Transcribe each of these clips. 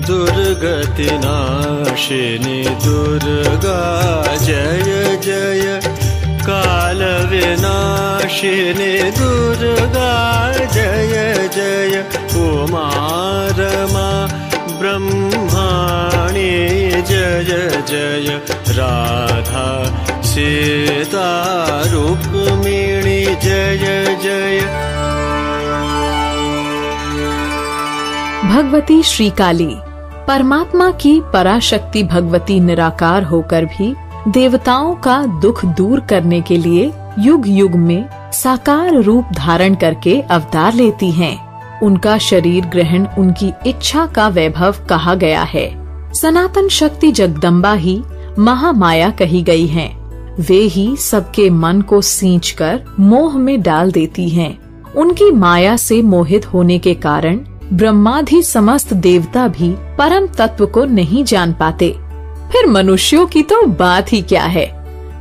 दुर्गति नाशिनी दुर्गा जय जय काल विनाशिनी दुर्गा जय जय उमा रमा ब्रह्माणी जय जय राधा सीता रुक्मिणी जय जय। भगवती श्री काली परमात्मा की पराशक्ति भगवती निराकार होकर भी देवताओं का दुख दूर करने के लिए युग युग में साकार रूप धारण करके अवतार लेती हैं। उनका शरीर ग्रहण उनकी इच्छा का वैभव कहा गया है। सनातन शक्ति जगदम्बा ही महामाया कही गई हैं। वे ही सबके मन को सींचकर मोह में डाल देती हैं। उनकी माया से मोहित होने के कारण ब्रह्मादि समस्त देवता भी परम तत्व को नहीं जान पाते। फिर मनुष्यों की तो बात ही क्या है।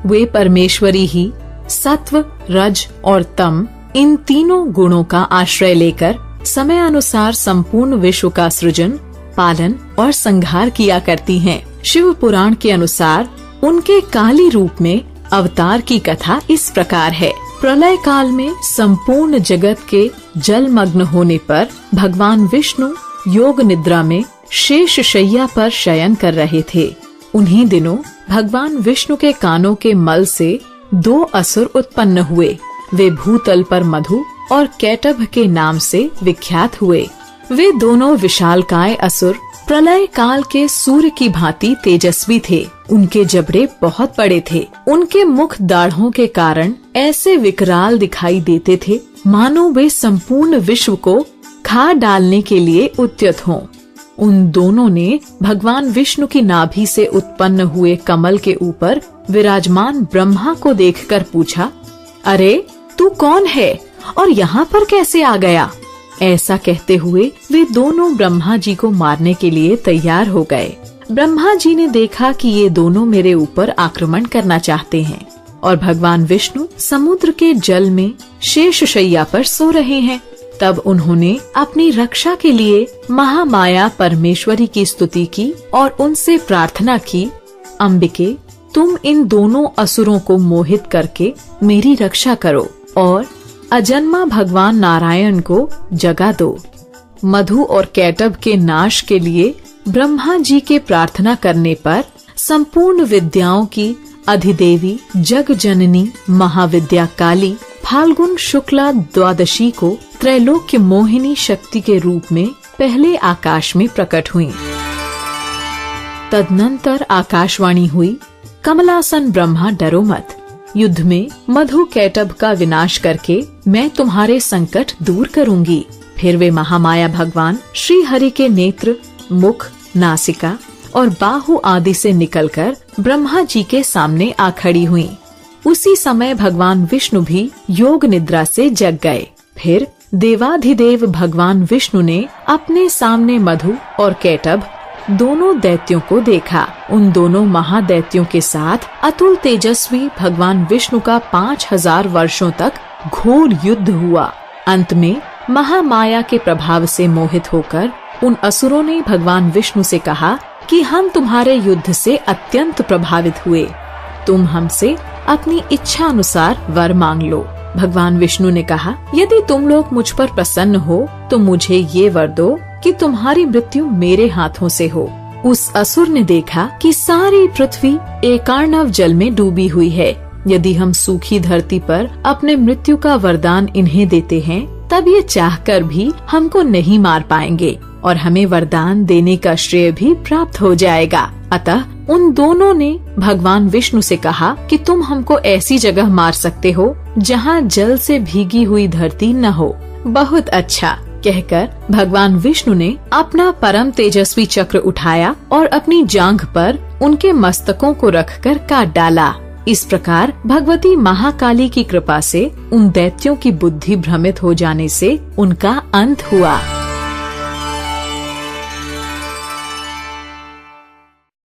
वे परमेश्वरी ही सत्व, रज और तम इन तीनों गुणों का आश्रय लेकर समयानुसार संपूर्ण विश्व का सृजन, पालन और संहार किया करती हैं। शिव पुराण के अनुसार उनके काली रूप में अवतार की कथा इस प्रकार है। प्रलय काल में संपूर्ण जगत के जलमग्न होने पर भगवान विष्णु योग निद्रा में शेष शैया पर शयन कर रहे थे। उन्हीं दिनों भगवान विष्णु के कानों के मल से 2 असुर उत्पन्न हुए। वे भूतल पर मधु और कैटभ के नाम से विख्यात हुए। वे दोनों विशालकाय असुर प्रलय काल के सूर्य की भांति तेजस्वी थे। उनके जबड़े बहुत बड़े थे। उनके मुख दाढ़ों के कारण ऐसे विकराल दिखाई देते थे मानो वे संपूर्ण विश्व को खा डालने के लिए उद्यत हों। उन दोनों ने भगवान विष्णु की नाभि से उत्पन्न हुए कमल के ऊपर विराजमान ब्रह्मा को देखकर पूछा, अरे तू कौन है और यहाँ पर कैसे आ गया? ऐसा कहते हुए वे दोनों ब्रह्मा जी को मारने के लिए तैयार हो गए। ब्रह्मा जी ने देखा कि ये दोनों मेरे ऊपर आक्रमण करना चाहते हैं और भगवान विष्णु समुद्र के जल में शेष शैया पर सो रहे हैं। तब उन्होंने अपनी रक्षा के लिए महामाया परमेश्वरी की स्तुति की और उनसे प्रार्थना की, अंबिके तुम इन दोनों असुरों को मोहित करके मेरी रक्षा करो और अजन्मा भगवान नारायण को जगा दो। मधु और कैटभ के नाश के लिए ब्रह्मा जी के प्रार्थना करने पर संपूर्ण विद्याओं की अधिदेवी जग जननी महाविद्या काली फाल्गुन शुक्ला द्वादशी को त्रैलोक्य मोहिनी शक्ति के रूप में पहले आकाश में प्रकट हुई। तदनंतर आकाशवाणी हुई, कमलासन ब्रह्मा डरो मत, युद्ध में मधु कैटभ का विनाश करके मैं तुम्हारे संकट दूर करूंगी। फिर वे महामाया भगवान श्री हरि के नेत्र, मुख, नासिका और बाहु आदि से निकलकर ब्रह्मा जी के सामने आ खड़ी हुई। उसी समय भगवान विष्णु भी योग निद्रा से जग गए। फिर देवाधिदेव भगवान विष्णु ने अपने सामने मधु और कैटभ दोनों दैत्यों को देखा। उन दोनों महादैत्यों के साथ अतुल तेजस्वी भगवान विष्णु का 5000 वर्षों तक घोर युद्ध हुआ। अंत में महामाया के प्रभाव से मोहित होकर उन असुरों ने भगवान विष्णु से कहा कि हम तुम्हारे युद्ध से अत्यंत प्रभावित हुए, तुम हमसे अपनी इच्छा अनुसार वर मांग लो। भगवान विष्णु ने कहा, यदि तुम लोग मुझ पर प्रसन्न हो तो मुझे ये वर दो कि तुम्हारी मृत्यु मेरे हाथों से हो। उस असुर ने देखा कि सारी पृथ्वी एकार्णव जल में डूबी हुई है। यदि हम सूखी धरती पर अपने मृत्यु का वरदान इन्हें देते हैं तब ये चाहकर भी हमको नहीं मार पाएंगे और हमें वरदान देने का श्रेय भी प्राप्त हो जाएगा। अतः उन दोनों ने भगवान विष्णु से कहा कि तुम हमको ऐसी जगह मार सकते हो जहाँ जल से भीगी हुई धरती न हो। बहुत अच्छा कहकर भगवान विष्णु ने अपना परम तेजस्वी चक्र उठाया और अपनी जांघ पर उनके मस्तकों को रखकर काट डाला। इस प्रकार भगवती महाकाली की कृपा से उन दैत्यों की बुद्धि भ्रमित हो जाने से उनका अंत हुआ।